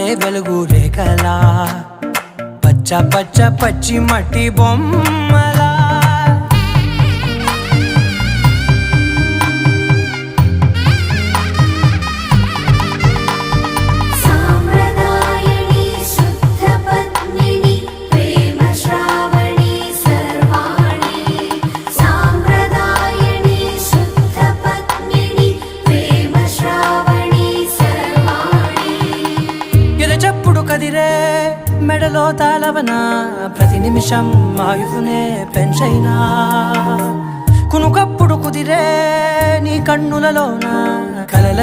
జారే వెలుగు రేఖలా పచ్చ పచ్చ పచ్చి మట్టి బొమ్మలా చెప్పుడు కదిరే మెడలో తాళవన ప్రతి నిమిషం ఆయుధునే పెంచైనా కునుకప్పుడు కుదిరే నీ కన్నులలోన కలల